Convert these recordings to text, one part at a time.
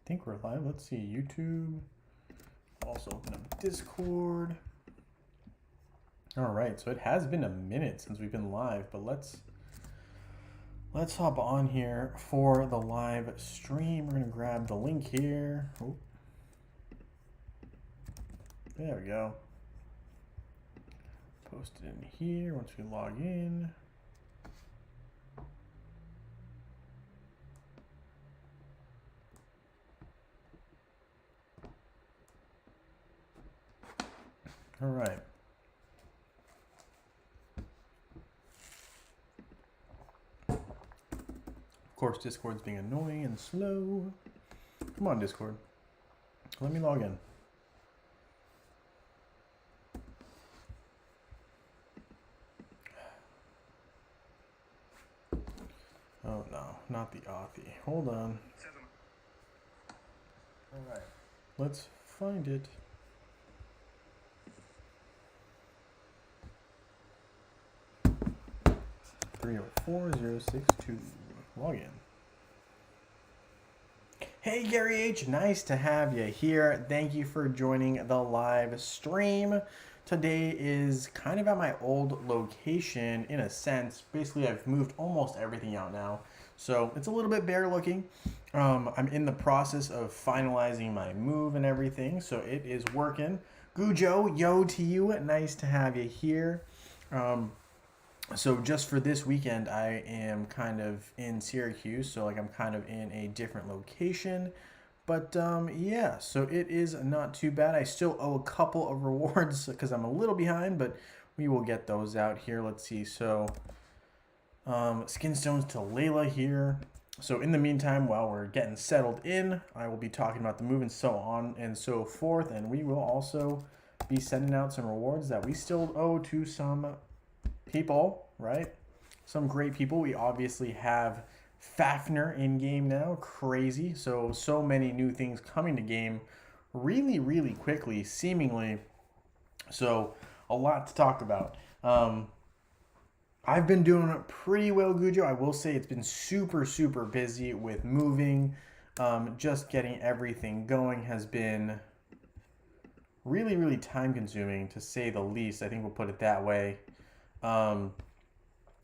think we're live. Let's see, YouTube. Also open up Discord. All right, so it has been a minute since we've been live, but let's hop on here for the live stream. We're gonna grab the link here. Oh. There we go. Post it in here once we log in. All right. Of course, Discord's being annoying and slow. Come on, Discord. Let me log in. Oh no, not the Authy. Hold on. All right, let's find it. 304062. Log in. Hey Gary H, nice to have you here. Thank you for joining the live stream. Today is kind of at my old location in a sense. Basically, I've moved almost everything out now, so it's a little bit bare looking. I'm in the process of finalizing my move and everything, so it is working. Gujo, yo to you. Nice to have you here. So just for this weekend, I am kind of in Syracuse, so like I'm kind of in a different location. But yeah, so it is not too bad. I still owe a couple of rewards because I'm a little behind, but we will get those out here. Let's see. So skin stones to Layla here. So in the meantime, while we're getting settled in, I will be talking about the move and so on and so forth. And we will also be sending out some rewards that we still owe to some people, right? Some great people. We obviously have Fafnir in game now. Crazy. So many new things coming to game really quickly, seemingly. So a lot to talk about. I've been doing pretty well, Gujo. I will say it's been super busy with moving. Just getting everything going has been really time consuming, to say the least. I think we'll put it that way.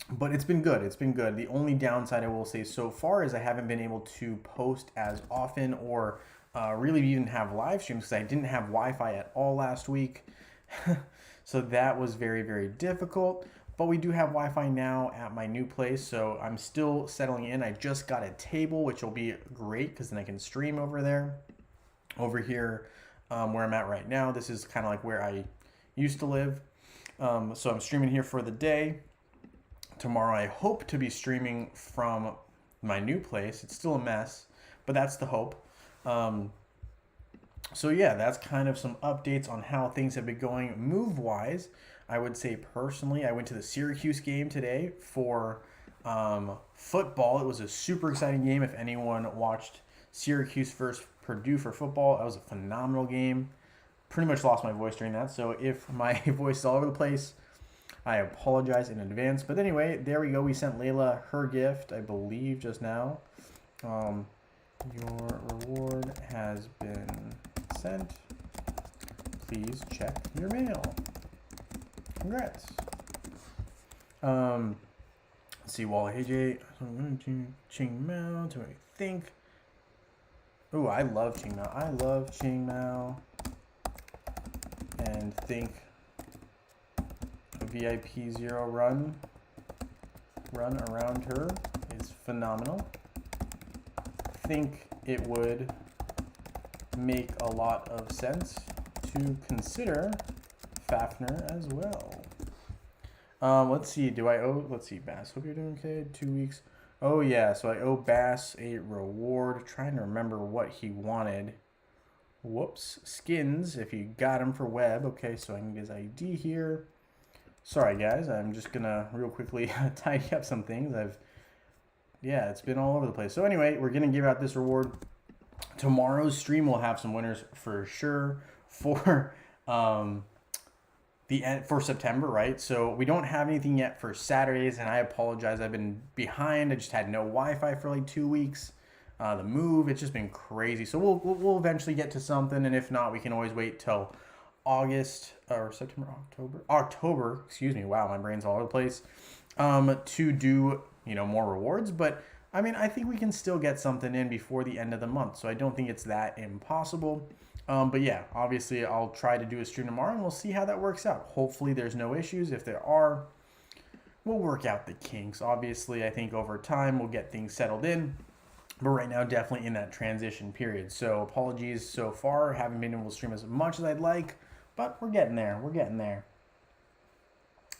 But it's been good. It's been good. The only downside I will say so far is I haven't been able to post as often or really even have live streams because I didn't have Wi-Fi at all last week. So that was very difficult. But we do have Wi-Fi now at my new place, so I'm still settling in. I just got a table, which will be great because then I can stream over there. Over here where I'm at right now, this is kind of like where I used to live. So I'm streaming here for the day. Tomorrow I hope to be streaming from my new place. It's still a mess, but that's the hope. So yeah, that's kind of some updates on how things have been going move-wise. I would say personally, I went to the Syracuse game today for football. It was a super exciting game. If anyone watched Syracuse versus Purdue for football, that was a phenomenal game. Pretty much lost my voice during that, so if my voice is all over the place, I apologize in advance. But anyway, there we go. We sent Layla her gift, I believe, just now. Your reward has been sent. Please check your mail. Congrats. Let's see, Wall AJ. Ching Mao. Do I think? Oh, I love Ching Mao. I love Ching Mao. And think a VIP 0 run around her is phenomenal. Think it would make a lot of sense to consider Fafnir as well. Let's see, let's see, Bass, hope you're doing okay, 2 weeks. Oh yeah, so I owe Bass a reward. Trying to remember what he wanted. Whoops, skins, if you got him for web. Okay, so I need his ID here. Sorry guys, I'm just gonna real quickly tidy up some things. Yeah, it's been all over the place. So anyway, we're gonna give out this reward. Tomorrow's stream will have some winners for sure for for September, right? So we don't have anything yet for Saturdays, and I apologize. I've been behind. I just had no Wi-Fi for like 2 weeks. the move. It's just been crazy. So we'll eventually get to something, and if not, we can always wait till August or September, October. Excuse me. Wow, my brain's all over the place. To do more rewards, but I mean, I think we can still get something in before the end of the month, so I don't think it's that impossible. But yeah, obviously I'll try to do a stream tomorrow and we'll see how that works out. Hopefully there's no issues. If there are, we'll work out the kinks. Obviously, I think over time we'll get things settled in. But right now, definitely in that transition period. So apologies so far. Haven't been able to stream as much as I'd like, but we're getting there. We're getting there.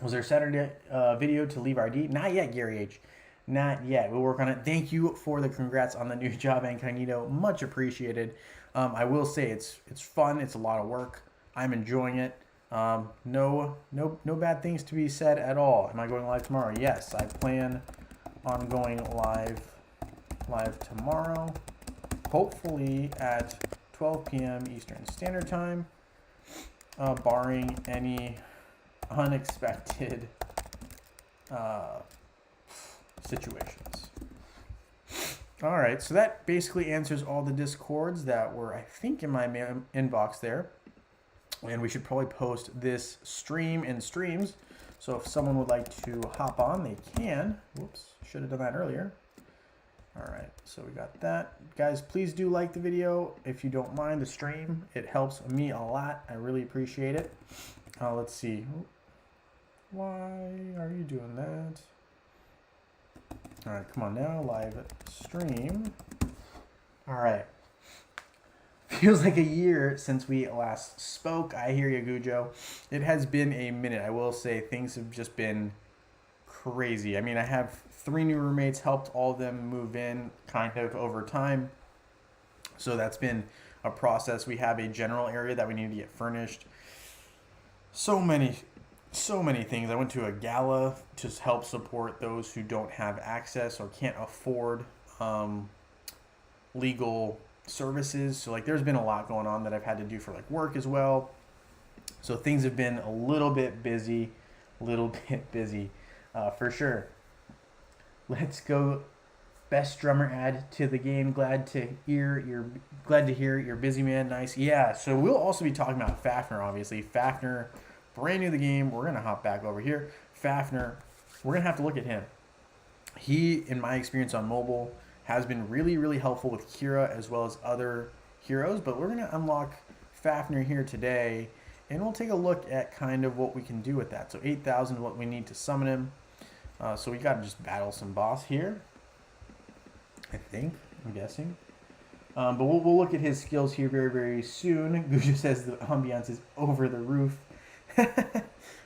Was there a Saturday video to leave RD? Not yet, Gary H. Not yet. We'll work on it. Thank you for the congrats on the new job, Incognito. Much appreciated. I will say it's fun. It's a lot of work. I'm enjoying it. No bad things to be said at all. Am I going live tomorrow? Yes, I plan on going live tomorrow. Hopefully at 12 p.m. Eastern Standard Time, barring any unexpected situations. All right, so that basically answers all the discords that were, I think, in my inbox there. And we should probably post this stream in streams. So if someone would like to hop on, they can. Whoops, should have done that earlier. All right, so we got that. Guys, please do like the video if you don't mind the stream. It helps me a lot. I really appreciate it. Let's see. Why are you doing that? All right, come on now, live stream. All right. Feels like a year since we last spoke. I hear you, Gujo. It has been a minute. I will say things have just been crazy. I mean, I have 3 new roommates, helped all of them move in kind of over time. So that's been a process. We have a general area that we need to get furnished. So many things. I went to a gala to help support those who don't have access or can't afford legal services. So like there's been a lot going on that I've had to do for like work as well. So things have been a little bit busy for sure. Let's go. Best drummer add to the game. Glad to hear you're busy, man. Nice. Yeah, so we'll also be talking about Fafnir, obviously. Fafnir, brand new to the game. We're going to hop back over here. Fafnir, we're going to have to look at him. He, in my experience on mobile, has been really, really helpful with Kira as well as other heroes. But we're going to unlock Fafnir here today, and we'll take a look at kind of what we can do with that. So 8,000 what we need to summon him. So we got to just battle some boss here, I'm guessing. But we'll look at his skills here very, very soon. Guju says the ambiance is over the roof.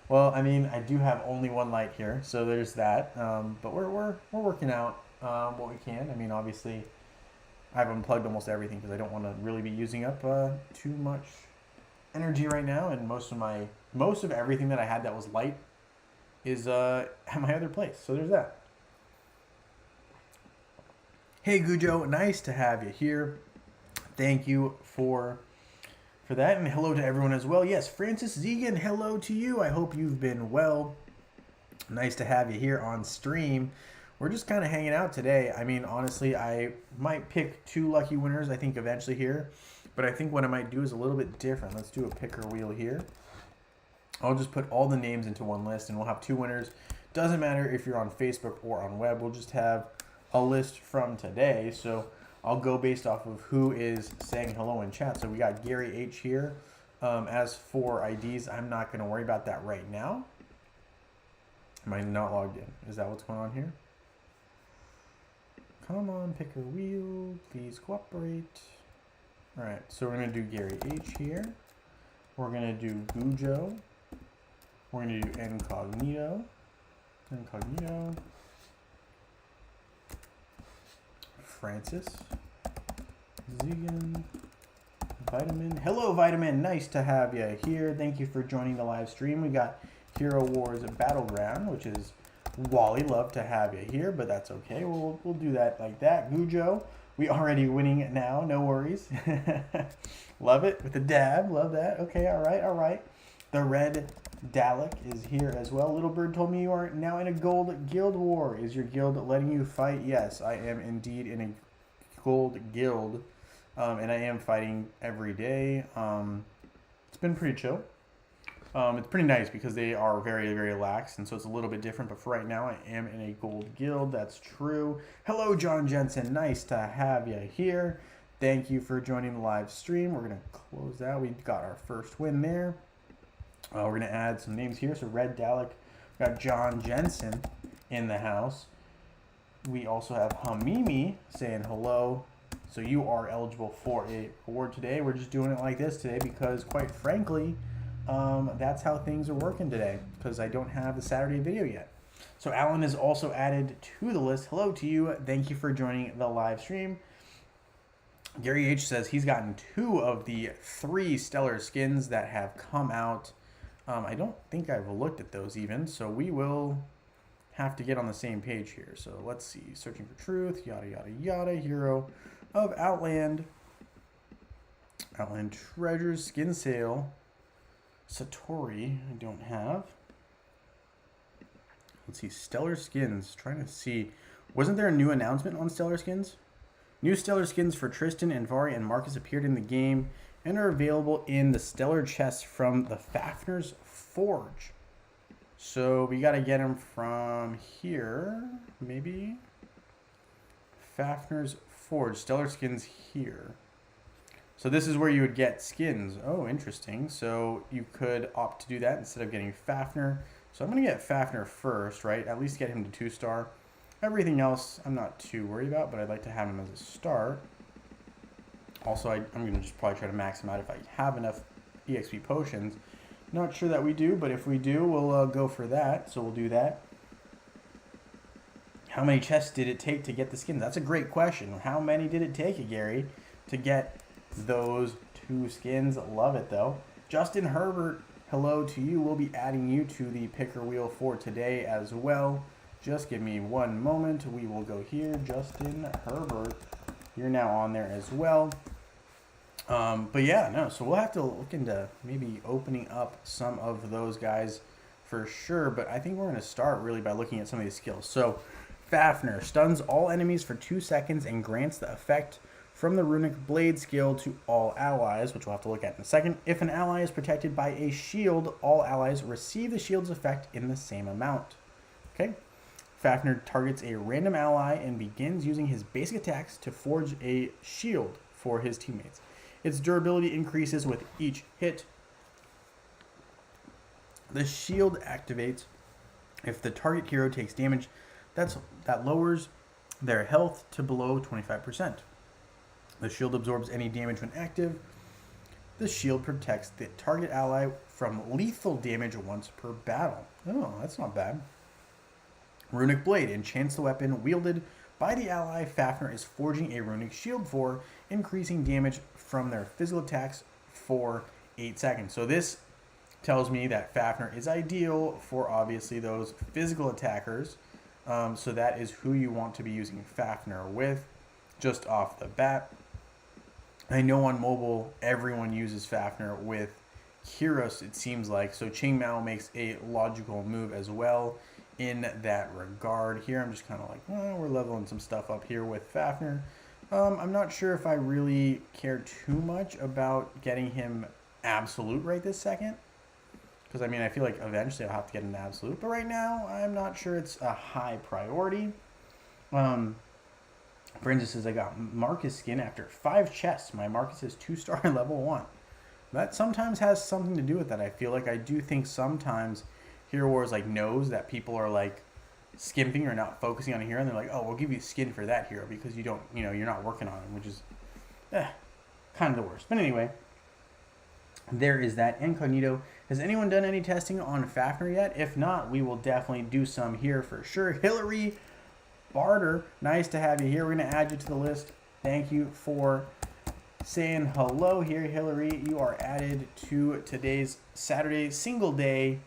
Well, I mean, I do have only one light here, so there's that. But we're working out what we can. I mean, obviously, I've unplugged almost everything because I don't want to really be using up too much energy right now. And most of everything that I had that was light is at my other place. So there's that. Hey Gujo, nice to have you here. Thank you for that, and hello to everyone as well. Yes, Francis Zegan, hello to you. I hope you've been well. Nice to have you here on stream. We're just kind of hanging out today. I mean, honestly, I might pick 2 lucky winners, I think, eventually here. But I think what I might do is a little bit different. Let's do a picker wheel here. I'll just put all the names into one list, and we'll have 2 winners. Doesn't matter if you're on Facebook or on web. We'll just have a list from today. So I'll go based off of who is saying hello in chat. So we got Gary H here. As for IDs, I'm not going to worry about that right now. Am I not logged in? Is that what's going on here? Come on, pick a wheel. Please cooperate. All right, so we're going to do Gary H here. We're going to do Gujo. We're going to do Incognito. Francis. Zegan. Vitamin. Hello, Vitamin. Nice to have you here. Thank you for joining the live stream. We got Hero Wars Battleground, which is Wally. Love to have you here, but that's okay. We'll do that like that. Gujo. We already winning now. No worries. Love it with the dab. Love that. Okay. All right. The red Dalek is here as well. Little Bird told me you are now in a gold guild war. Is your guild letting you fight? Yes, I am indeed in a gold guild, and I am fighting every day. It's been pretty chill. It's pretty nice because they are very, very lax, and so it's a little bit different. But for right now, I am in a gold guild. That's true. Hello, John Jensen. Nice to have you here. Thank you for joining the live stream. We're going to close out. We got our first win there. We're going to add some names here. So Red Dalek, got John Jensen in the house. We also have Hamimi saying hello. So you are eligible for a reward today. We're just doing it like this today because, quite frankly, that's how things are working today because I don't have the Saturday video yet. So Alan is also added to the list. Hello to you. Thank you for joining the live stream. Gary H says he's gotten 2 of the 3 stellar skins that have come out. I don't think I've looked at those even, so we will have to get on the same page here. So let's see. Searching for truth, yada, yada, yada. Hero of Outland. Outland Treasures, skin sale. Satori, I don't have. Let's see. Stellar skins. Trying to see. Wasn't there a new announcement on stellar skins? New stellar skins for Tristan, Anvari, and Marcus appeared in the game and are available in the stellar chests from the Fafner's Forge. So we got to get them from here, maybe. Fafner's Forge, stellar skins here. So this is where you would get skins. Oh, interesting. So you could opt to do that instead of getting Fafner. So I'm going to get Fafner first, right? At least get him to 2-star. Everything else I'm not too worried about, but I'd like to have him as a start. Also, I'm going to just probably try to max him out if I have enough EXP potions. Not sure that we do, but if we do, we'll go for that. So we'll do that. How many chests did it take to get the skins? That's a great question. How many did it take you, Gary, to get those 2 skins? Love it, though. Justin Herbert, hello to you. We'll be adding you to the picker wheel for today as well. Just give me one moment. We will go here. Justin Herbert, you're now on there as well. But yeah, no, so we'll have to look into maybe opening up some of those guys for sure. But I think we're going to start really by looking at some of these skills. So Fafner stuns all enemies for 2 seconds and grants the effect from the Runic Blade skill to all allies, which we'll have to look at in a second. If an ally is protected by a shield, all allies receive the shield's effect in the same amount. Okay. Fafner targets a random ally and begins using his basic attacks to forge a shield for his teammates. Its durability increases with each hit. The shield activates if the target hero takes damage that lowers their health to below 25%. The shield absorbs any damage when active. The shield protects the target ally from lethal damage once per battle. Oh, that's not bad. Runic Blade enchants the weapon wielded by the ally Fafner is forging a runic shield for, increasing damage from their physical attacks for 8 seconds. So this tells me that Fafner is ideal for obviously those physical attackers. So that is who you want to be using Fafner with just off the bat. I know on mobile everyone uses Fafner with Kyros, it seems like. So Ching Mao makes a logical move as well in that regard. Here I'm just kind of like, we're leveling some stuff up here with Fafner. I'm not sure if I really care too much about getting him absolute right this second. Because, I mean, I feel like eventually I'll have to get an absolute. But right now, I'm not sure it's a high priority. Brenda says, I got Marcus skin after 5 chests. My Marcus is 2-star level 1. That sometimes has something to do with that. I feel like I do think sometimes Hero Wars like knows that people are like skimping or not focusing on a hero, and they're like, oh, we'll give you skin for that hero because you don't, you're not working on him, which is kind of the worst. But anyway, there is that. Incognito, has anyone done any testing on Fafner yet? If not, we will definitely do some here for sure. Hillary Barter, nice to have you here. We're going to add you to the list. Thank you for saying hello here, Hillary. You are added to today's Saturday single day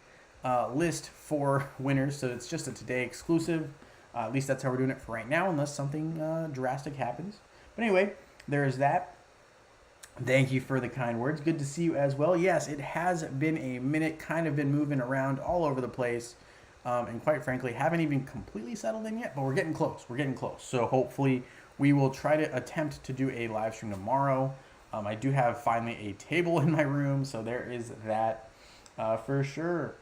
list for winners, so it's just a today exclusive. At least that's how we're doing it for right now, unless something drastic happens. But anyway, there's that. Thank you for the kind words. Good to see you as well. Yes, it has been a minute, kind of been moving around all over the place, and quite frankly, haven't even completely settled in yet, but we're getting close. We're getting close. So hopefully We will try to attempt to do a live stream tomorrow. I do have finally a table in my room, so there is that for sure.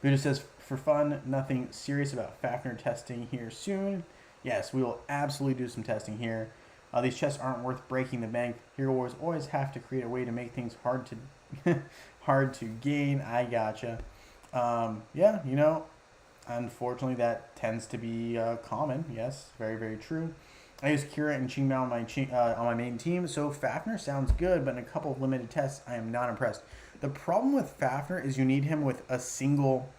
Buddha says, for fun, nothing serious about Fafner testing here soon. Yes, we will absolutely do some testing here. These chests aren't worth breaking the bank. Hero Wars always have to create a way to make things hard to hard to gain. I gotcha. Yeah, you know, unfortunately that tends to be common. Yes, very, very true. I use Kira and Qingmao on my main team, so Fafner sounds good, but in a couple of limited tests, I am not impressed. The problem with Fafner is you need him with a single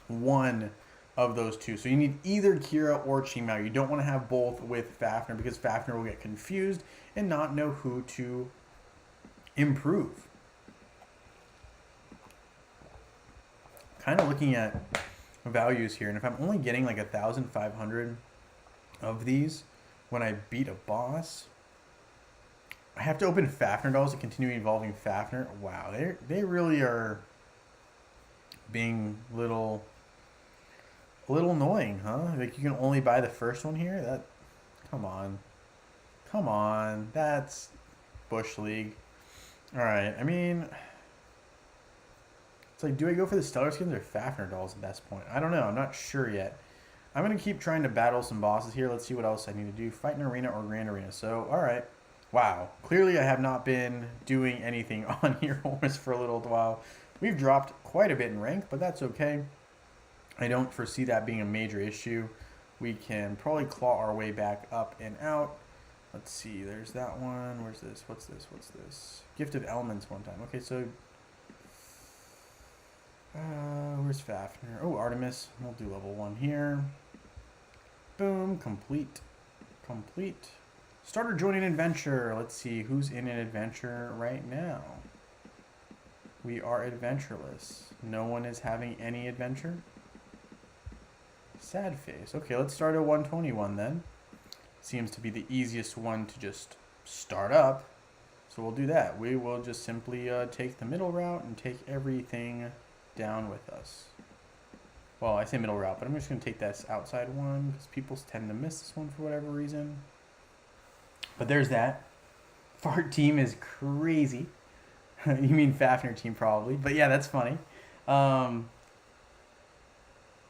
one of those two. So you need either Kira or Qingmao. You don't want to have both with Fafner because Fafner will get confused and not know who to improve. Kind of looking at values here, and if I'm only getting like 1,500 of these when I beat a boss, I have to open Fafner dolls to continue evolving Fafner. Wow, they really are being a little annoying, huh? Like you can only buy the first one here. That, come on, that's Bush League. All right, I mean, it's like, do I go for the Stellar skins or Fafner dolls at this point? I don't know. I'm not sure yet. I'm gonna keep trying to battle some bosses here. Let's see what else I need to do. Fight in arena or grand arena. So, all right. Wow. Clearly, I have not been doing anything on Hero Wars for a little while. We've dropped quite a bit in rank, but that's okay. I don't foresee that being a major issue. We can probably claw our way back up and out. Let's see. There's that one. Where's this? What's this? What's this? Gift of Elements one time. Okay, so where's Fafner? Oh, Artemis. We'll do level 1 here. Boom. Complete. Starter joining adventure. Let's see who's in an adventure right now. We are adventureless. No one is having any adventure. Sad face. Okay, let's start at 121 then. Seems to be the easiest one to just start up. So we'll do that. We will just simply take the middle route and take everything down with us. Well, I say middle route, but I'm just going to take this outside one because people tend to miss this one for whatever reason. But there's that. Fart team is crazy. You mean Fafner team probably. But yeah, that's funny. Gujo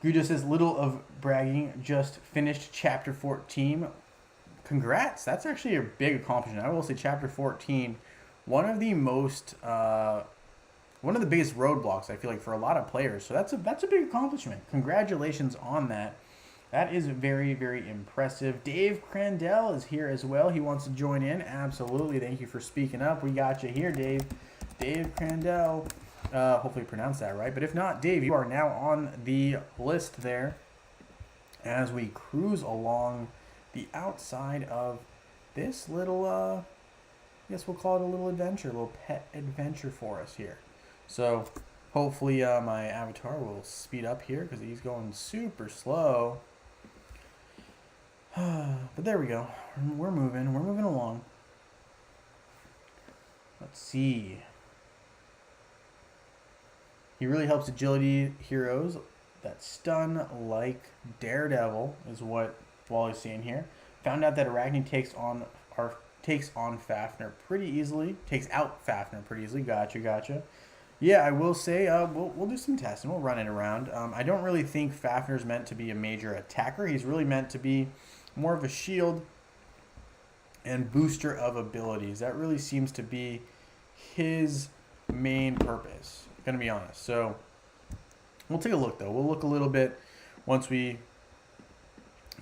says, little of bragging, just finished chapter 14. Congrats. That's actually a big accomplishment. I will say chapter 14, one of the biggest roadblocks, I feel like, for a lot of players. So that's a big accomplishment. Congratulations on that. That is very, very impressive. Dave Crandell is here as well. He wants to join in. Absolutely. Thank you for speaking up. We got you here, Dave. Dave Crandell. Hopefully pronounced that right. But if not, Dave, you are now on the list there as we cruise along the outside of this little, I guess we'll call it a little adventure, a little pet adventure for us here. So hopefully my avatar will speed up here because he's going super slow. But there we go. We're moving along. Let's see. He really helps agility heroes that stun like Daredevil is what Wally's saying here. Found out that Arachne takes on Fafner pretty easily. Takes out Fafner pretty easily. Gotcha. Yeah, I will say we'll do some testing. We'll run it around. I don't really think Fafner's meant to be a major attacker. He's really meant to be more of a shield and booster of abilities. That really seems to be his main purpose. Gonna be honest. So we'll take a look though. We'll look a little bit once we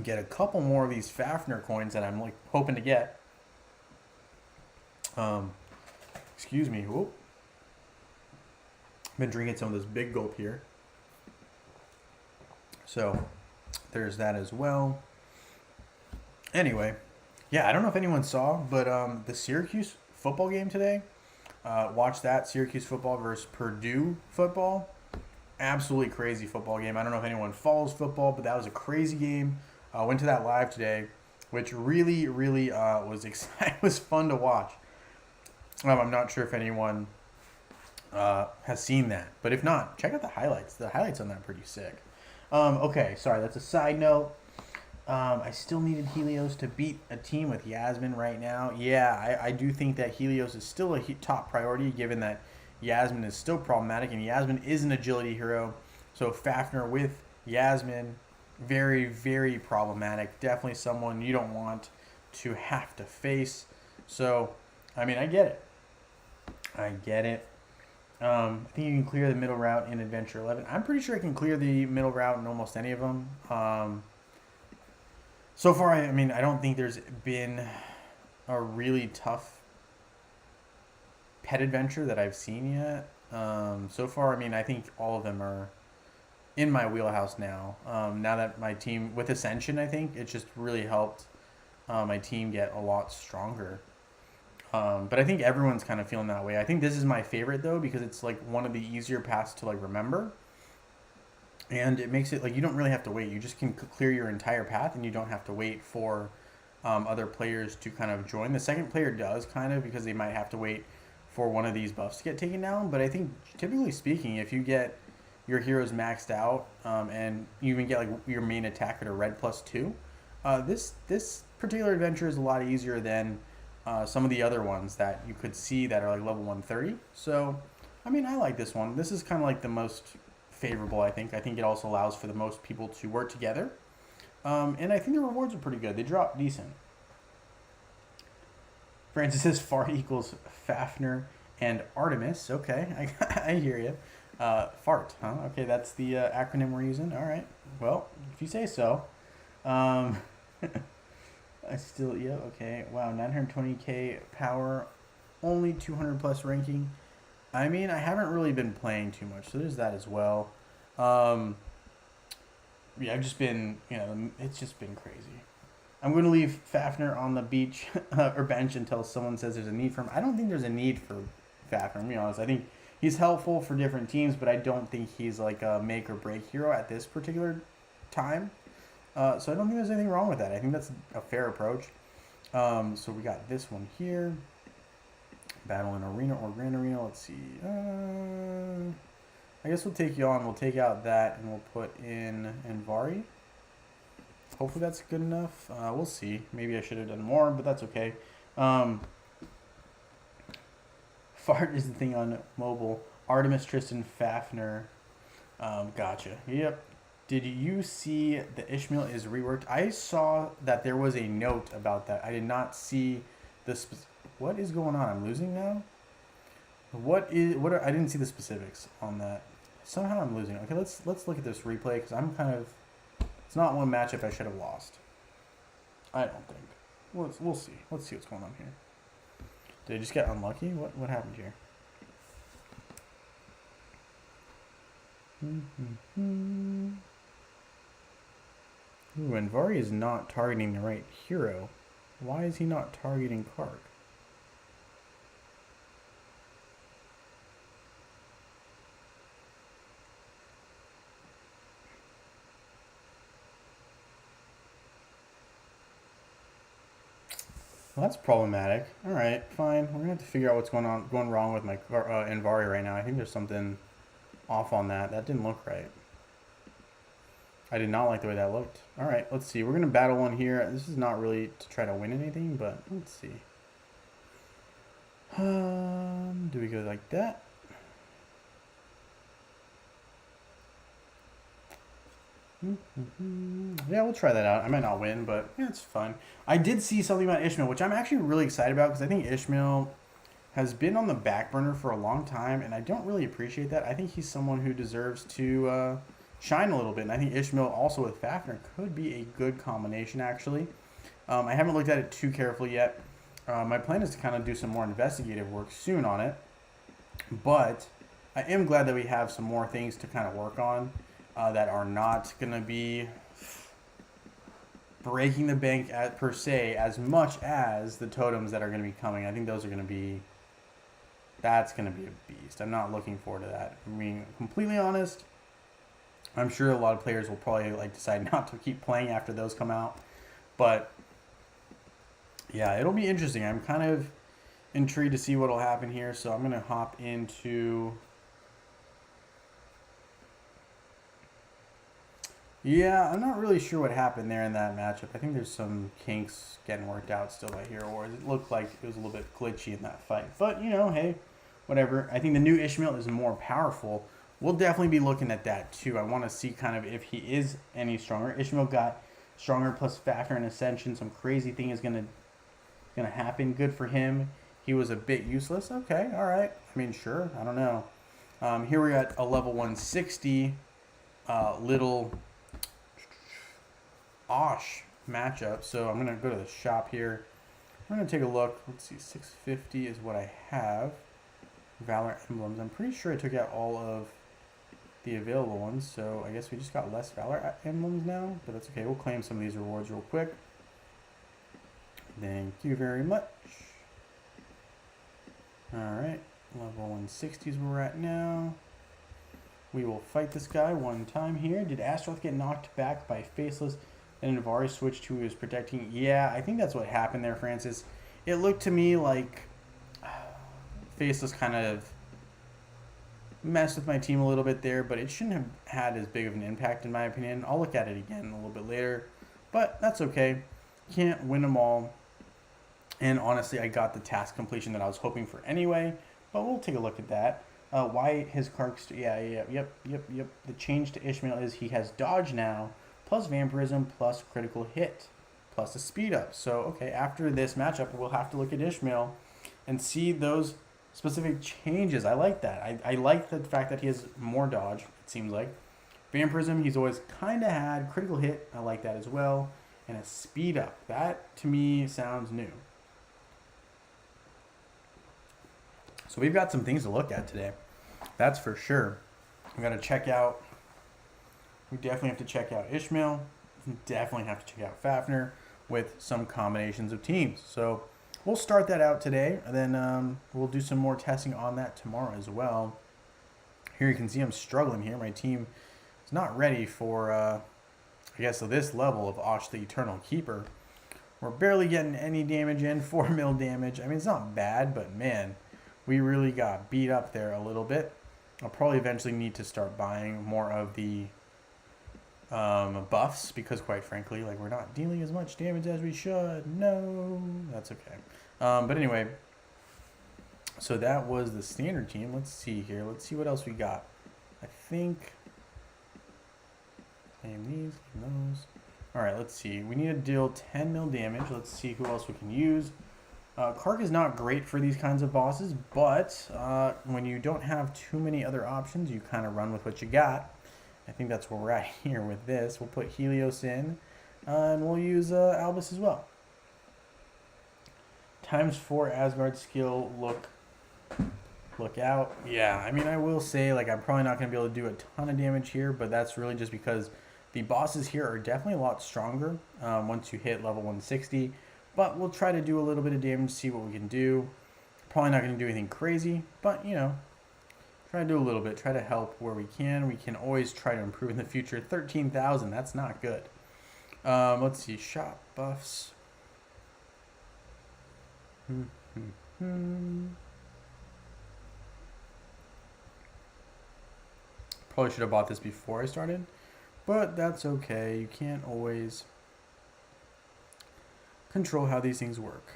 get a couple more of these Fafner coins that I'm like hoping to get. Excuse me. Whoop. Been drinking some of this big gulp here. So there's that as well. Anyway, yeah, I don't know if anyone saw, but the Syracuse football game today, watch that. Syracuse football versus Purdue football. Absolutely crazy football game. I don't know if anyone follows football, but that was a crazy game. I went to that live today, which really was exciting. It was fun to watch. I'm not sure if anyone has seen that, but if not, check out the highlights. The highlights on that are pretty sick. Okay, sorry, that's a side note. I still needed Helios to beat a team with Yasmin right now. Yeah, I do think that Helios is still a top priority given that Yasmin is still problematic and Yasmin is an agility hero. So Fafnir with Yasmin, very, very problematic. Definitely someone you don't want to have to face. So, I mean, I get it. I get it. I think you can clear the middle route in Adventure 11. I'm pretty sure I can clear the middle route in almost any of them. So far, I mean, I don't think there's been a really tough pet adventure that I've seen yet. So far, I mean, I think all of them are in my wheelhouse now. Now that my team, with Ascension, I think it's just really helped my team get a lot stronger. But I think everyone's kind of feeling that way. I think this is my favorite though because it's like one of the easier paths to like remember, and it makes it like you don't really have to wait. You just can clear your entire path, and you don't have to wait for other players to kind of join. The second player does kind of because they might have to wait for one of these buffs to get taken down. But I think typically speaking, if you get your heroes maxed out and you even get like your main attacker to red +2, this particular adventure is a lot easier than some of the other ones that you could see that are like level 130. So, I mean, I like this one. This is kind of like the most favorable, I think. I think it also allows for the most people to work together. And I think the rewards are pretty good. They drop decent. Francis says Fart equals Fafnir and Artemis. Okay, I hear you. Fart, huh? Okay, that's the acronym we're using. All right. Well, if you say so. I still, yeah, okay. Wow, 920k power, only 200 plus ranking. I mean, I haven't really been playing too much, so there's that as well. Yeah, I've just been, it's just been crazy. I'm going to leave Fafnir on the beach or bench until someone says there's a need for him. I don't think there's a need for Fafnir, to be honest. I think he's helpful for different teams, but I don't think he's like a make or break hero at this particular time. So I don't think there's anything wrong with that. I think that's a fair approach. So we got this one here. Battle in Arena or Grand Arena. Let's see. I guess we'll take you on. We'll take out that and we'll put in Envari. Hopefully that's good enough. We'll see. Maybe I should have done more, but that's okay. Fart is the thing on mobile. Artemis, Tristan, Fafnir. Gotcha. Yep. Did you see the Ishmael is reworked? I saw that there was a note about that. I did not see the what is going on? I'm losing now? I didn't see the specifics on that. Somehow I'm losing. Okay, let's look at this replay because I'm kind of, it's not one matchup I should have lost. I don't think. We'll see. Let's see what's going on here. Did I just get unlucky? What happened here? Ooh, and Vari is not targeting the right hero. Why is he not targeting Kark? Well, that's problematic. All right, fine. We're gonna have to figure out what's going wrong with my Envari right now. I think there's something off on that. That didn't look right. I did not like the way that looked. All right, let's see. We're gonna battle one here. This is not really to try to win anything, but let's see. Do we go like that? Yeah, we'll try that out. I might not win, but yeah, it's fun. I did see something about Ishmael, which I'm actually really excited about because I think Ishmael has been on the back burner for a long time, and I don't really appreciate that. I think he's someone who deserves to shine a little bit, and I think Ishmael also with Fafnir could be a good combination, actually. I haven't looked at it too carefully yet. My plan is to kind of do some more investigative work soon on it, but I am glad that we have some more things to kind of work on that are not going to be breaking the bank per se as much as the totems that are going to be coming. I think those are going to be, that's going to be a beast. I'm not looking forward to that. I mean, completely honest, I'm sure a lot of players will probably like decide not to keep playing after those come out. But yeah, it'll be interesting. I'm kind of intrigued to see what will happen here. So I'm going to hop into... Yeah, I'm not really sure what happened there in that matchup. I think there's some kinks getting worked out still by Hero Wars. It looked like it was a little bit glitchy in that fight. But, you know, hey, whatever. I think the new Ishmael is more powerful. We'll definitely be looking at that too. I want to see kind of if he is any stronger. Ishmael got stronger plus Fafnir and Ascension. Some crazy thing is gonna happen. Good for him. He was a bit useless. Okay, all right. I mean, sure. I don't know. Here we're at a level 160 little Osh matchup. So I'm gonna go to the shop here. I'm gonna take a look. Let's see, 650 is what I have. Valor emblems. I'm pretty sure I took out all of the available ones, so I guess we just got less Valor emblems now, but that's okay. We'll claim some of these rewards real quick. Thank you very much. Alright, level 160 is where we're at now. We will fight this guy one time here. Did Astaroth get knocked back by Faceless and Navari switched to who he was protecting? Yeah, I think that's what happened there, Francis. It looked to me like Faceless kind of messed with my team a little bit there, but it shouldn't have had as big of an impact in my opinion. I'll look at it again a little bit later, but that's okay. Can't win them all. And honestly, I got the task completion that I was hoping for anyway, but we'll take a look at that. Why his Karks, yep. The change to Ishmael is he has dodge now, plus vampirism, plus critical hit, plus a speed up. So, okay, after this matchup, we'll have to look at Ishmael and see those specific changes. I like that. I like the fact that he has more dodge, it seems like. Vampirism, he's always kind of had. Critical hit, I like that as well. And a speed up. That, to me, sounds new. So we've got some things to look at today. That's for sure. We got to check out. We definitely have to check out Ishmael. We definitely have to check out Fafnir with some combinations of teams. So we'll start that out today, and then we'll do some more testing on that tomorrow as well. Here you can see I'm struggling here. My team is not ready for, I guess, this level of Osh the Eternal Keeper. We're barely getting any damage in, 4 mil damage. I mean, it's not bad, but man, we really got beat up there a little bit. I'll probably eventually need to start buying more of the buffs because, quite frankly, like, we're not dealing as much damage as we should. No, that's okay. But anyway, so that was the standard team. Let's see here. Let's see what else we got. I think claim these, claim those. All right, let's see. We need to deal 10 mil damage. Let's see who else we can use. Kark is not great for these kinds of bosses, but when you don't have too many other options, you kind of run with what you got. I think that's where we're at here with this. We'll put Helios in, and we'll use Albus as well. ×4 Asgard skill, look out. Yeah, I mean, I will say, like, I'm probably not going to be able to do a ton of damage here, but that's really just because the bosses here are definitely a lot stronger once you hit level 160. But we'll try to do a little bit of damage, see what we can do. Probably not going to do anything crazy, but, you know, try to do a little bit. Try to help where we can. We can always try to improve in the future. 13,000, that's not good. Let's see, shop buffs. Probably should have bought this before I started, but that's okay. You can't always control how these things work.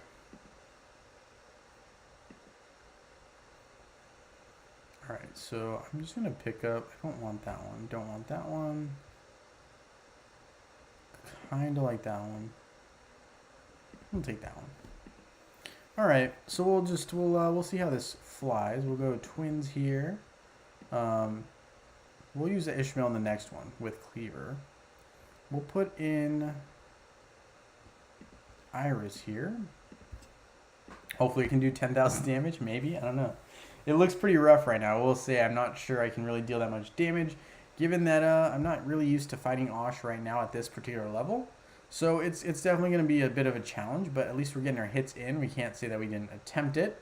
Alright, so I'm just going to pick up, I don't want that one, don't want that one. Kind of like that one. We'll take that one. Alright, so we'll see how this flies. We'll go twins here. We'll use the Ishmael in the next one with Cleaver. We'll put in Iris here. Hopefully it can do 10,000 damage, maybe, I don't know. It looks pretty rough right now. We'll say I'm not sure I can really deal that much damage, given that I'm not really used to fighting Osh right now at this particular level. So it's definitely going to be a bit of a challenge, but at least we're getting our hits in. We can't say that we didn't attempt it.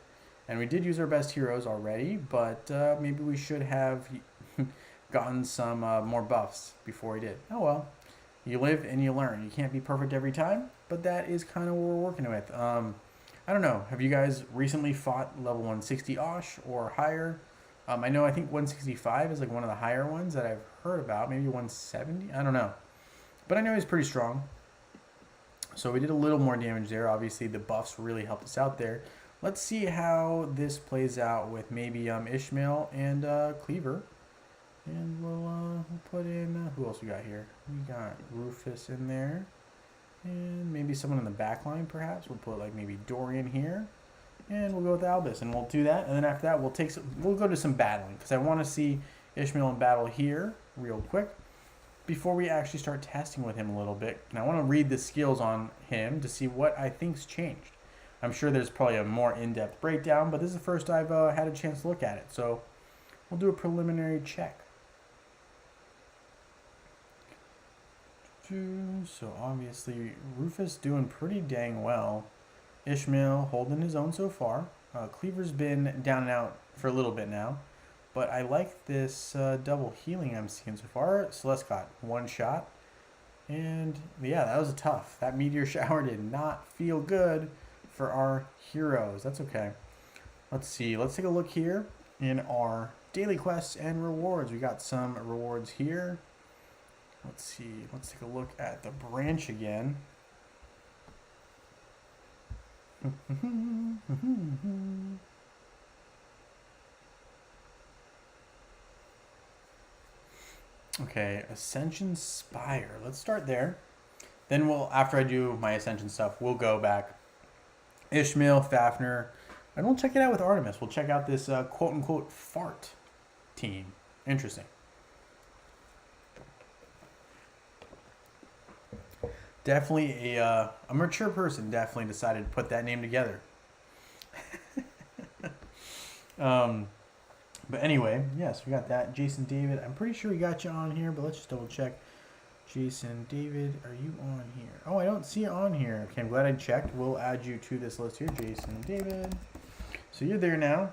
And we did use our best heroes already, but maybe we should have gotten some more buffs before we did. Oh well. You live and you learn. You can't be perfect every time, but that is kind of what we're working with. I don't know. Have you guys recently fought level 160 Osh or higher? I know I think 165 is like one of the higher ones that I've heard about. Maybe 170. I don't know. But I know he's pretty strong. So we did a little more damage there. Obviously, the buffs really helped us out there. Let's see how this plays out with maybe Ishmael and Cleaver. And we'll put in, who else we got here? We got Rufus in there. And maybe someone in the back line, perhaps. We'll put like maybe Dorian here. And we'll go with Albus, and we'll do that. And then after that, we'll go to some battling, because I want to see Ishmael in battle here real quick before we actually start testing with him a little bit. And I want to read the skills on him to see what I think's changed. I'm sure there's probably a more in-depth breakdown, but this is the first I've had a chance to look at it. So we'll do a preliminary check. So obviously Rufus doing pretty dang well. Ishmael holding his own so far. Cleaver's been down and out for a little bit now. But I like this double healing I'm seeing so far. Celeste got one shot. And yeah, that was tough. That meteor shower did not feel good for our heroes. That's okay. Let's see. Let's take a look here in our daily quests and rewards. We got some rewards here. Let's see. Let's take a look at the branch again. Okay, Ascension Spire. Let's start there. Then after I do my Ascension stuff, we'll go back. Ishmael, Fafnir, and we'll check it out with Artemis. We'll check out this quote-unquote fart team. Interesting. Definitely a mature person definitely decided to put that name together. But anyway, yes, we got that. Jason David, I'm pretty sure we got you on here, but let's just double check. Jason David, are you on here? Oh, I don't see you on here. Okay, I'm glad I checked. We'll add you to this list here, Jason David. So you're there now.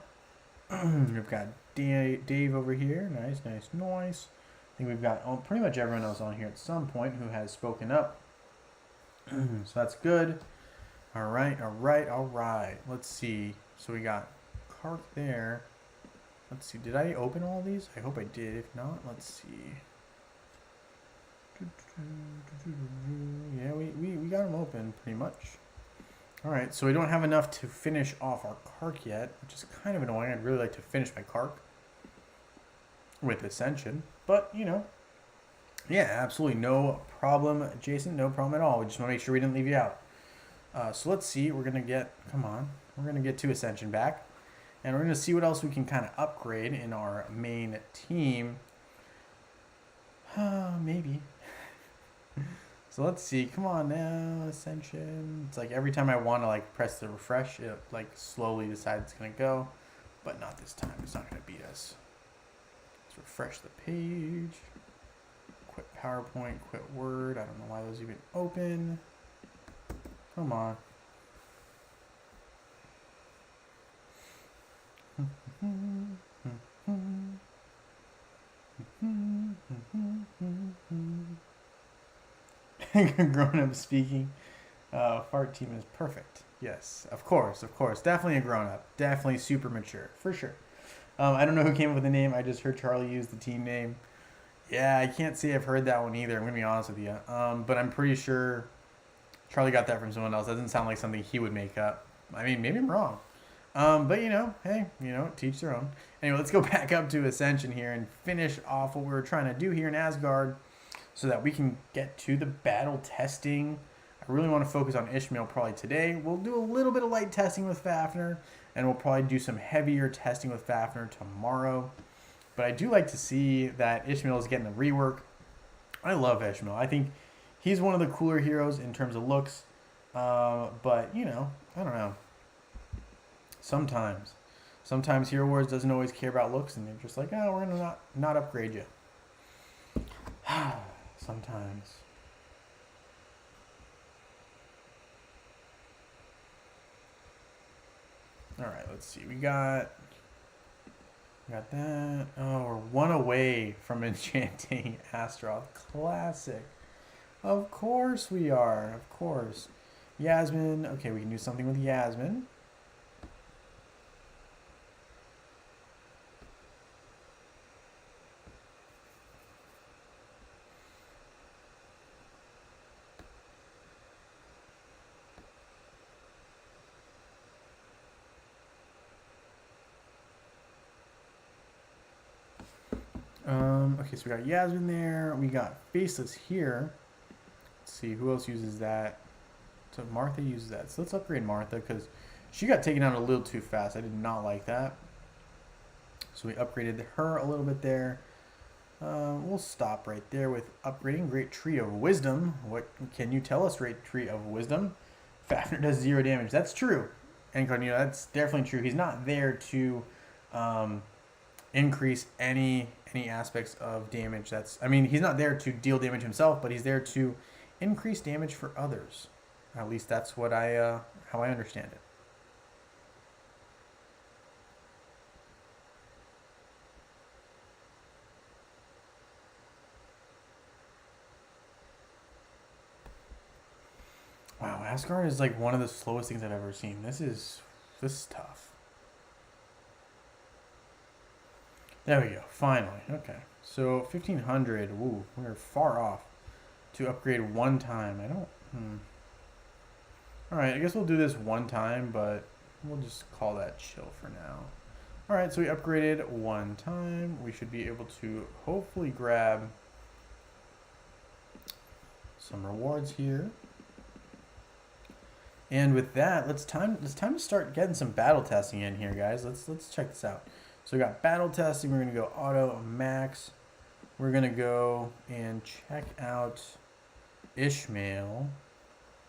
We've got Dave over here. Nice. I think we've got pretty much everyone else on here at some point who has spoken up. So that's good. All right. Let's see. So we got Kark there. Let's see. Did I open all these? I hope I did. If not, let's see. Yeah, we got them open pretty much. All right. So we don't have enough to finish off our Kark yet, which is kind of annoying. I'd really like to finish my Kark with Ascension, but you know. Yeah, absolutely. No problem, Jason. No problem at all. We just want to make sure we didn't leave you out. So let's see. We're going to get, we're going to get to Ascension back. And we're going to see what else we can kind of upgrade in our main team. Maybe. So let's see. Come on now, Ascension. It's like every time I want to like press the refresh, it like slowly decides it's going to go. But not this time. It's not going to beat us. Let's refresh the page. Quit PowerPoint, quit Word. I don't know why those even open. Come on. Grown up speaking. Fart team is perfect. Yes, of course. Definitely a grown up. Definitely super mature, for sure. I don't know who came up with the name. I just heard Charlie use the team name. Yeah, I can't say I've heard that one either. I'm going to be honest with you. But I'm pretty sure Charlie got that from someone else. That doesn't sound like something he would make up. I mean, maybe I'm wrong. But, you know, hey, teach their own. Anyway, let's go back up to Ascension here and finish off what we're trying to do here in Asgard so that we can get to the battle testing. I really want to focus on Ishmael probably today. We'll do a little bit of light testing with Fafnir, and we'll probably do some heavier testing with Fafnir tomorrow. But I do like to see that Ishmael is getting a rework. I love Ishmael. I think he's one of the cooler heroes in terms of looks. But, you know, I don't know. Sometimes Hero Wars doesn't always care about looks, and they're just like, oh, we're going to not upgrade you. Sometimes. All right, let's see. We got that. Oh, we're one away from enchanting Astaroth. Classic. Of course we are. Of course. Yasmin. Okay, we can do something with Yasmin. Okay, so we got Yasmin there. We got Faceless here. Let's see, who else uses that? So Martha uses that. So let's upgrade Martha because she got taken out a little too fast. I did not like that. So we upgraded her a little bit there. We'll stop right there with upgrading. Great Tree of Wisdom. What can you tell us, Great Tree of Wisdom? Fafnir does 0 damage. That's true. Incognito, that's definitely true. He's not there to increase any aspects of damage. I mean, he's not there to deal damage himself, but he's there to increase damage for others. At least that's what how I understand it. Wow, Asgard is like one of the slowest things I've ever seen. This is tough. There we go. Finally. Okay. So 1500. Ooh, we're far off to upgrade one time. I don't. All right. I guess we'll do this one time, but we'll just call that chill for now. All right. So we upgraded one time. We should be able to hopefully grab some rewards here. And with that, it's time to start getting some battle testing in here, guys. Let's check this out. So we got battle testing. We're gonna go auto max. We're gonna go and check out Ishmael.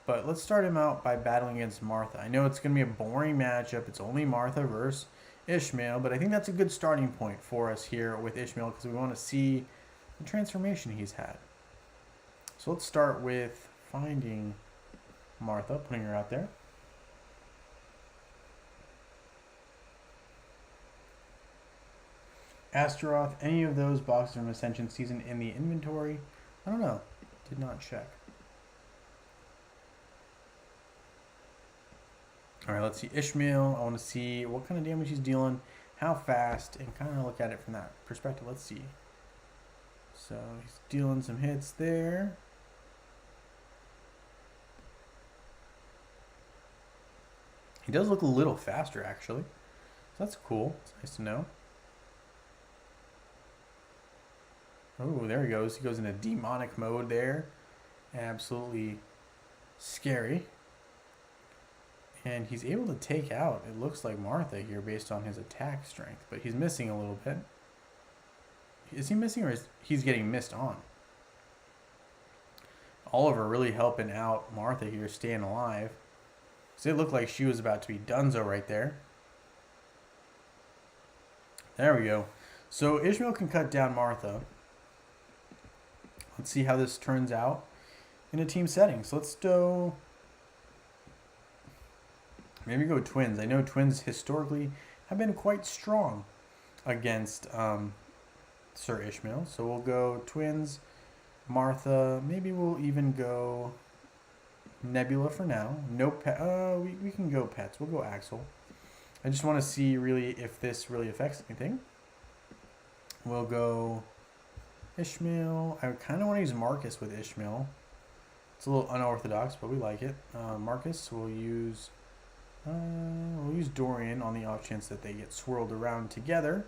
But let's start him out by battling against Martha. I know it's gonna be a boring matchup. It's only Martha versus Ishmael, but I think that's a good starting point for us here with Ishmael because we want to see the transformation he's had. So let's start with finding Martha, putting her out there. Astaroth, any of those boxes from Ascension Season in the inventory? I don't know. Did not check. Alright, let's see Ishmael. I want to see what kind of damage he's dealing, how fast, and kind of look at it from that perspective. Let's see. So he's dealing some hits there. He does look a little faster, actually. So that's cool. It's nice to know. Oh, there he goes. He goes into demonic mode there. Absolutely scary. And he's able to take out, it looks like Martha here based on his attack strength. But he's missing a little bit. Is he missing or is he's getting missed on? Oliver really helping out Martha here, staying alive. It looked like she was about to be donezo right there. There we go. So Ishmael can cut down Martha. Let's see how this turns out in a team setting. So let's go. Maybe go twins. I know twins historically have been quite strong against Sir Ishmael. So we'll go twins, Martha. Maybe we'll even go Nebula for now. No pet. We can go pets. We'll go Axel. I just want to see really if this really affects anything. We'll go Ishmael. I kind of want to use Marcus with Ishmael. It's a little unorthodox, but we like it. Marcus. We'll use Dorian on the off chance that they get swirled around together.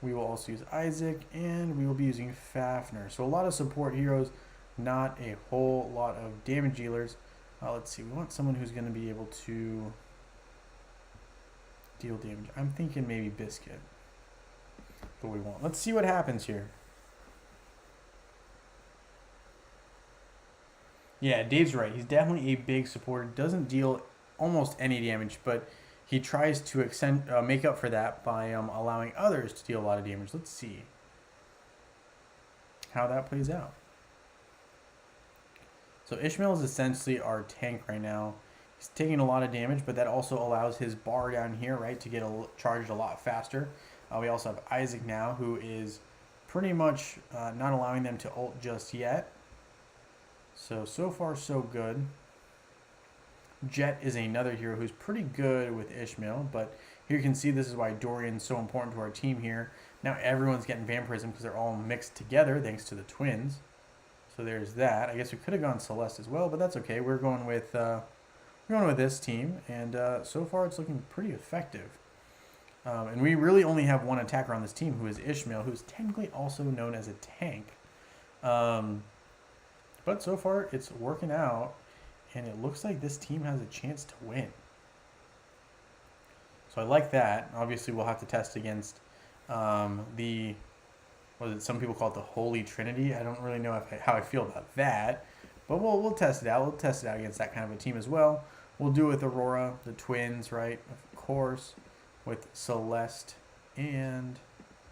We will also use Isaac, and we will be using Fafnir. So a lot of support heroes, not a whole lot of damage dealers. Let's see. We want someone who's going to be able to deal damage. I'm thinking maybe Biscuit. But we won't. Let's see what happens here. Yeah, Dave's right. He's definitely a big supporter. Doesn't deal almost any damage, but he tries to make up for that by allowing others to deal a lot of damage. Let's see how that plays out. So Ishmael is essentially our tank right now. He's taking a lot of damage, but that also allows his bar down here, right, to get charged a lot faster. We also have Isaac now, who is pretty much not allowing them to ult just yet. So far, so good. Jet is another hero who's pretty good with Ishmael, but here you can see this is why Dorian's so important to our team here. Now everyone's getting Vampirism because they're all mixed together thanks to the twins. So there's that. I guess we could have gone Celeste as well, but that's okay. We're going with this team, and so far it's looking pretty effective. And we really only have one attacker on this team, who is Ishmael, who's technically also known as a tank. But so far, it's working out, and it looks like this team has a chance to win. So I like that. Obviously, we'll have to test against the, what is it? Some people call it the Holy Trinity. I don't really know how I feel about that, but we'll test it out. We'll test it out against that kind of a team as well. We'll do it with Aurora, the twins, right? Of course, with Celeste and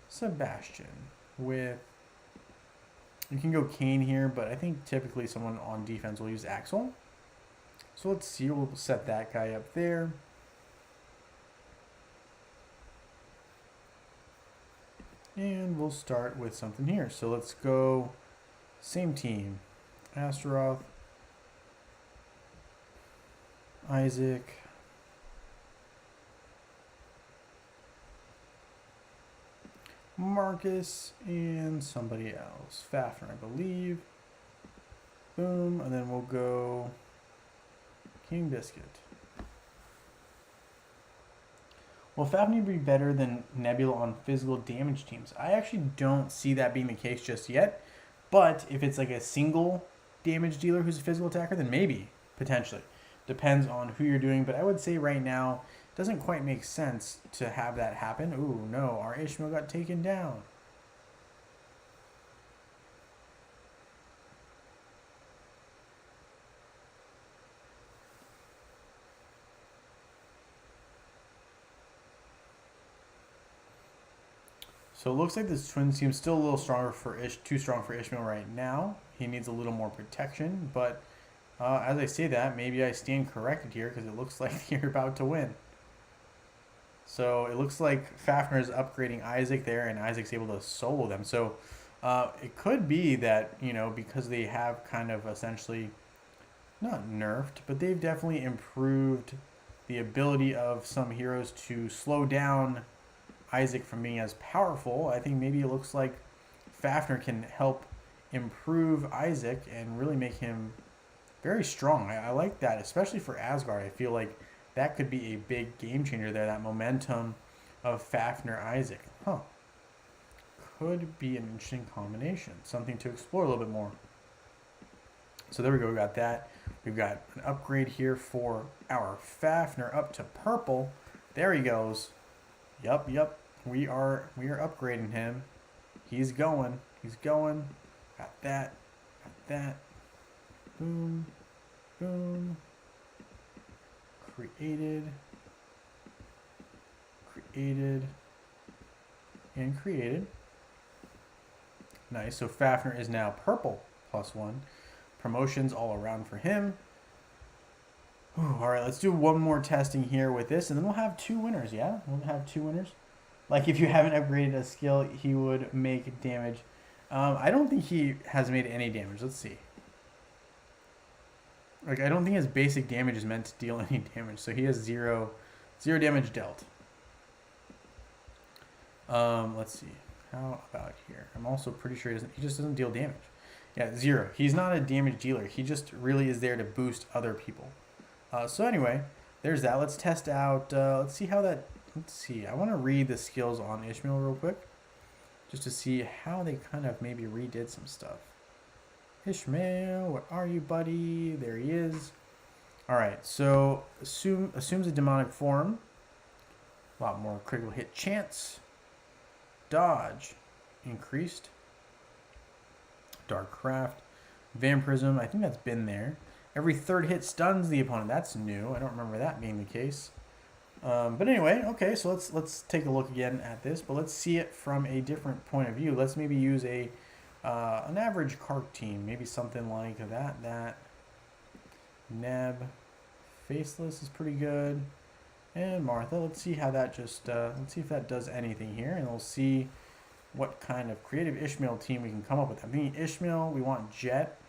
Sebastian. With, you can go Kane here, but I think typically someone on defense will use Axel. So let's see. We'll set that guy up there. And we'll start with something here. So let's go same team. Astaroth, Isaac, Marcus, and somebody else. Fafner, I believe. Boom. And then we'll go King Biscuit. Will Fafnir be better than Nebula on physical damage teams? I actually don't see that being the case just yet. But if it's like a single damage dealer who's a physical attacker, then maybe, potentially. Depends on who you're doing. But I would say right now, it doesn't quite make sense to have that happen. Ooh, no, our Ishmael got taken down. So it looks like this twin team's still a little stronger for too strong for Ishmael right now. He needs a little more protection, but as I say that, maybe I stand corrected here because it looks like you're about to win. So it looks like Fafner is upgrading Isaac there, and Isaac's able to solo them. So it could be that, you know, because they have kind of essentially, not nerfed, but they've definitely improved the ability of some heroes to slow down Isaac from being as powerful. I think maybe it looks like Fafner can help improve Isaac and really make him very strong. I like that, especially for Asgard. I feel like that could be a big game changer there, that momentum of Fafner Isaac. Huh. Could be an interesting combination, something to explore a little bit more. So there we go, we got that. We've got an upgrade here for our Fafner up to purple. There he goes. Yep. We are upgrading him. He's going. Got that. Boom. Created. Nice. So Fafner is now purple +1. Promotions all around for him. All right, let's do one more testing here with this, and then we'll have 2 winners, yeah? We'll have 2 winners. Like, if you haven't upgraded a skill, he would make damage. I don't think he has made any damage. Let's see. Like, I don't think his basic damage is meant to deal any damage, so he has zero damage dealt. Let's see. How about here? I'm also pretty sure he just doesn't deal damage. Yeah, 0. He's not a damage dealer. He just really is there to boost other people. So anyway, there's that. Let's test out, let's see how that, let's see. I want to read the skills on Ishmael real quick, just to see how they kind of maybe redid some stuff. Ishmael, where are you, buddy? There he is. All right, so assumes a demonic form. A lot more critical hit chance. Dodge, increased. Dark Craft. Vampirism, I think that's been there. Every 3rd hit stuns the opponent. That's new. I don't remember that being the case. But anyway, okay, so let's take a look again at this, but let's see it from a different point of view. Let's maybe use an average Kark team, maybe something like that. Neb, Faceless is pretty good, and Martha. Let's see how that let's see if that does anything here, and we'll see what kind of creative Ishmael team we can come up with. I'm thinking Ishmael. We want Jet.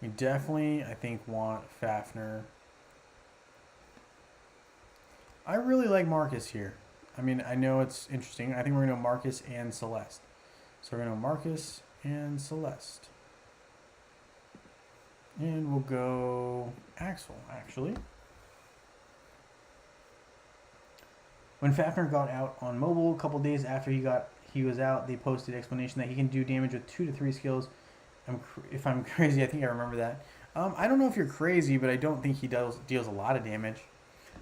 We definitely, I think, want Fafner. I really like Marcus here. I mean, I know it's interesting. I think we're going to go Marcus and Celeste. So we're going to go Marcus and Celeste. And we'll go Axel, actually. When Fafner got out on mobile a couple days after he was out, they posted explanation that he can do damage with 2 to 3 skills. If I'm crazy, I think I remember that. I don't know if you're crazy, but I don't think he deals a lot of damage.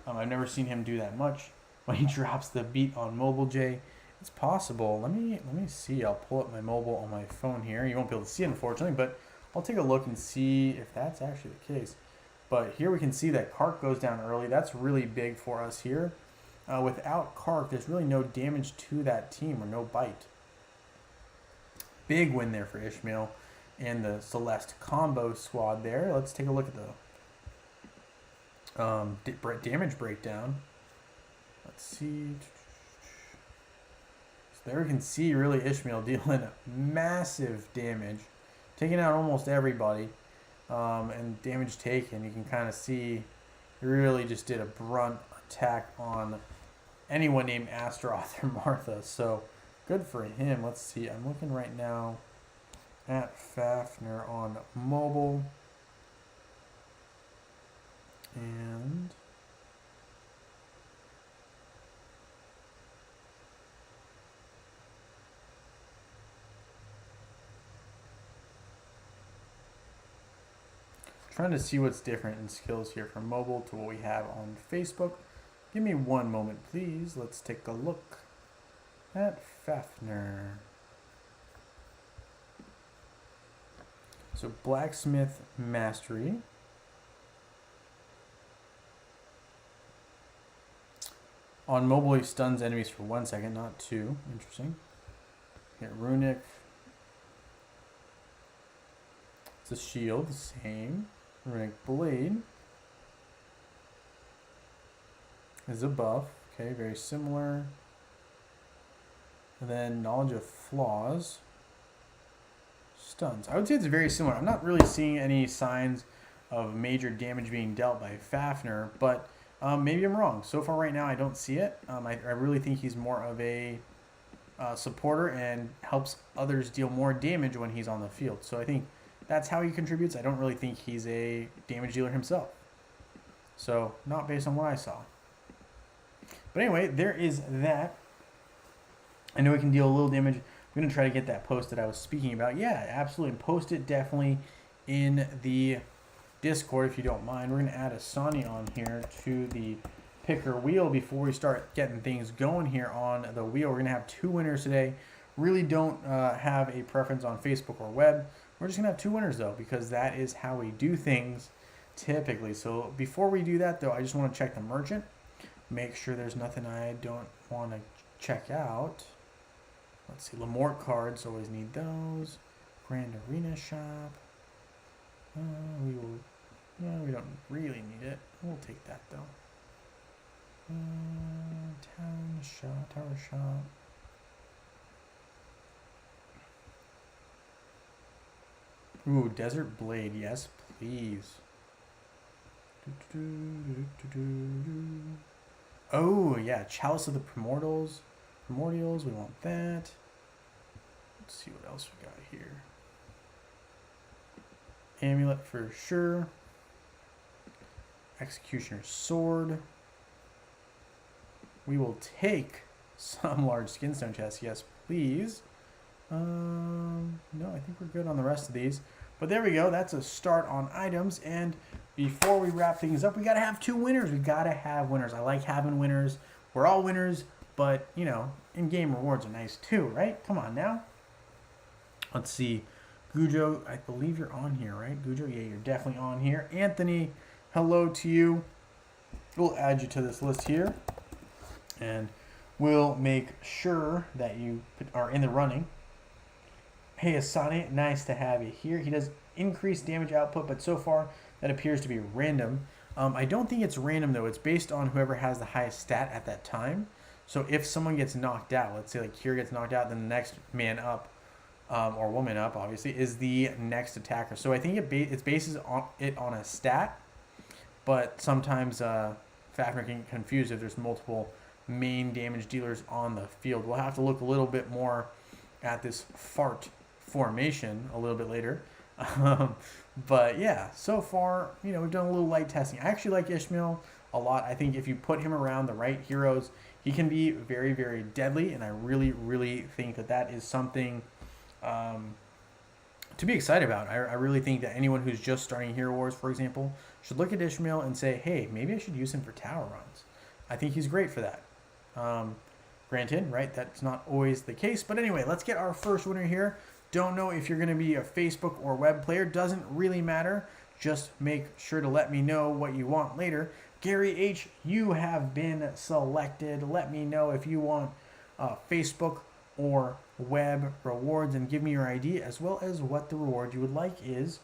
I've never seen him do that much. When he drops the beat on mobile, Jay, it's possible. Let me see. I'll pull up my mobile on my phone here. You won't be able to see it, unfortunately, but I'll take a look and see if that's actually the case. But here we can see that Kark goes down early. That's really big for us here. Without Kark, there's really no damage to that team or no bite. Big win there for Ishmael and the Celeste combo squad there. Let's take a look at the damage breakdown. Let's see. So there we can see really Ishmael dealing massive damage, taking out almost everybody, and damage taken. You can kind of see he really just did a brunt attack on anyone named Astaroth or Martha. So good for him. Let's see. I'm looking right now at Fafner on mobile. And trying to see what's different in skills here from mobile to what we have on Facebook. Give me one moment, please. Let's take a look at Fafner. So Blacksmith Mastery. On mobile, he stuns enemies for 1 second, not 2. Interesting. Here, Runic. It's a shield, the same. Runic Blade is a buff. Okay, very similar. And then Knowledge of Flaws. Stuns. I would say it's very similar. I'm not really seeing any signs of major damage being dealt by Fafner, but maybe I'm wrong. So far right now, I don't see it. I really think he's more of a supporter and helps others deal more damage when he's on the field. So I think that's how he contributes. I don't really think he's a damage dealer himself. So not based on what I saw. But anyway, there is that. I know he can deal a little damage. I'm going to try to get that post that I was speaking about. Yeah, absolutely. Post it definitely in the Discord if you don't mind. We're going to add a Sonny on here to the picker wheel before we start getting things going here on the wheel. We're going to have 2 winners today. Really don't have a preference on Facebook or web. We're just going to have 2 winners, though, because that is how we do things typically. So before we do that, though, I just want to check the merchant. Make sure there's nothing I don't want to check out. Let's see, Lamort cards, always need those. Grand Arena Shop. We don't really need it. We'll take that, though. Town Shop, Tower Shop. Ooh, Desert Blade, yes, please. Oh, yeah, Chalice of the Primordials. Primordials, we want that. Let's see what else we got here. Amulet for sure. Executioner's Sword. We will take some large skinstone chests, yes, please. No, I think we're good on the rest of these. But there we go. That's a start on items. And before we wrap things up, we got to have 2 winners. We got to have winners. I like having winners. We're all winners. But, you know, in-game rewards are nice too, right? Come on now. Let's see. Gujo, I believe you're on here, right? Gujo, yeah, you're definitely on here. Anthony, hello to you. We'll add you to this list here. And we'll make sure that you are in the running. Hey, Asane, nice to have you here. He does increase damage output, but so far that appears to be random. I don't think it's random, though. It's based on whoever has the highest stat at that time. So if someone gets knocked out, let's say like Kira gets knocked out, then the next man up, or woman up, obviously, is the next attacker. So I think it bases it on a stat, but sometimes Fafner can get confused if there's multiple main damage dealers on the field. We'll have to look a little bit more at this fart formation a little bit later. But yeah, so far, you know, we've done a little light testing. I actually like Ishmael a lot. I think if you put him around the right heroes, he can be very, very deadly, and I really, really think that that is something um, to be excited about. I really think that anyone who's just starting Hero Wars, for example, should look at Ishmael and say, hey, maybe I should use him for tower runs. I think he's great for that. Um, Granted, right, that's not always the case. But anyway, let's get our first winner here. Don't know if you're going to be a Facebook or web player. Doesn't really matter. Just make sure to let me know what you want later. Gary H., you have been selected. Let me know if you want Facebook or web rewards and give me your ID as well as what the reward you would like is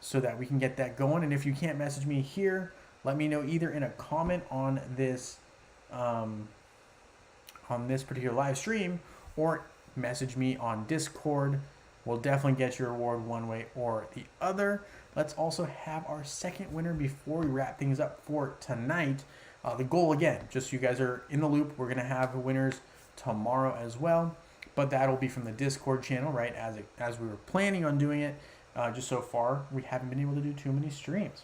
so that we can get that going. And if you can't message me here, let me know either in a comment on this particular live stream or message me on Discord. We'll definitely get your reward one way or the other. Let's also have our second winner before we wrap things up for tonight. The goal, again, just so you guys are in the loop, we're going to have winners tomorrow as well. But that'll be from the Discord channel, right, as we were planning on doing it. Just so far, we haven't been able to do too many streams.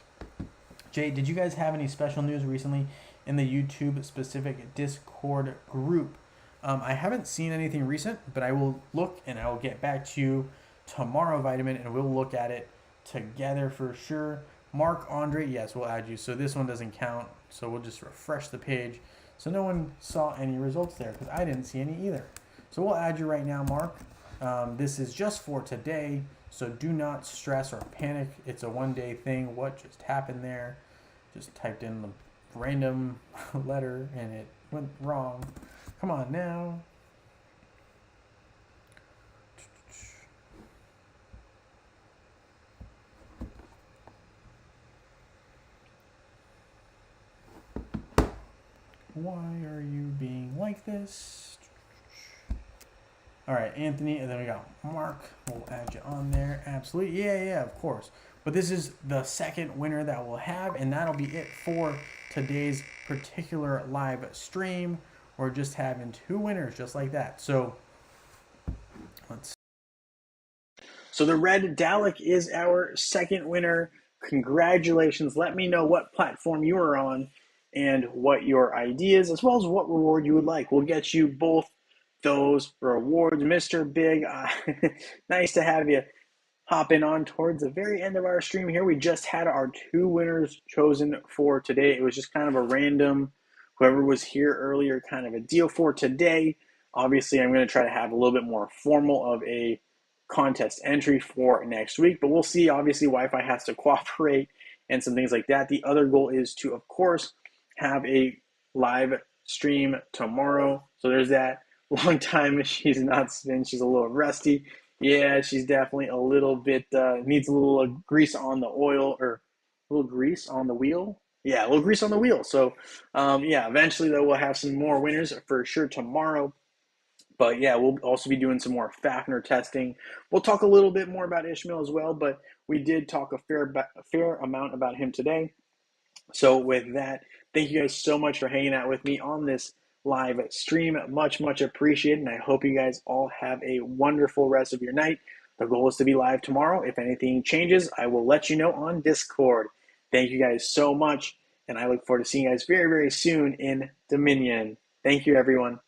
Jay, did you guys have any special news recently in the YouTube-specific Discord group? I haven't seen anything recent, but I will look and I will get back to you tomorrow, Vitamin, and we'll look at it together for sure. Mark Andre, yes, we'll add you. So this one doesn't count, so we'll just refresh the page. So no one saw any results there because I didn't see any either. So we'll add you right now, Mark. This is just for today, so do not stress or panic. It's a one-day thing. What just happened there? Just typed in the random letter and it went wrong. Come on now. Why are you being like this? All right, Anthony, and then we got Mark. We'll add you on there. Absolutely. Yeah, of course. But this is the second winner that we'll have, and that'll be it for today's particular live stream. We're just having two winners just like that. So let's. So the red Dalek is our second winner. Congratulations. Let me know what platform you are on and what your ID is, as well as what reward you would like. We'll get you both those rewards. Mr. Big, nice to have you hopping on towards the very end of our stream here. We just had our two winners chosen for today. It was just kind of a random, whoever was here earlier, kind of a deal for today. Obviously, I'm going to try to have a little bit more formal of a contest entry for next week, but we'll see. Obviously, Wi-Fi has to cooperate and some things like that. The other goal is to, of course, have a live stream tomorrow. So there's that. Long time she's not spin. She's a little rusty. Yeah, she's definitely a little bit, needs a little grease on the oil, or a little grease on the wheel. Yeah, a little grease on the wheel. So, yeah, eventually, though, we'll have some more winners for sure tomorrow. But, yeah, we'll also be doing some more Fafnir testing. We'll talk a little bit more about Ishmael as well, but we did talk a fair amount about him today. So, with that, thank you guys so much for hanging out with me on this live stream. Much appreciated, and I hope you guys all have a wonderful rest of your night. The goal is to be live tomorrow. If anything changes, I will let you know on Discord. Thank you guys so much, and I look forward to seeing you guys very soon in Dominion. Thank you, everyone.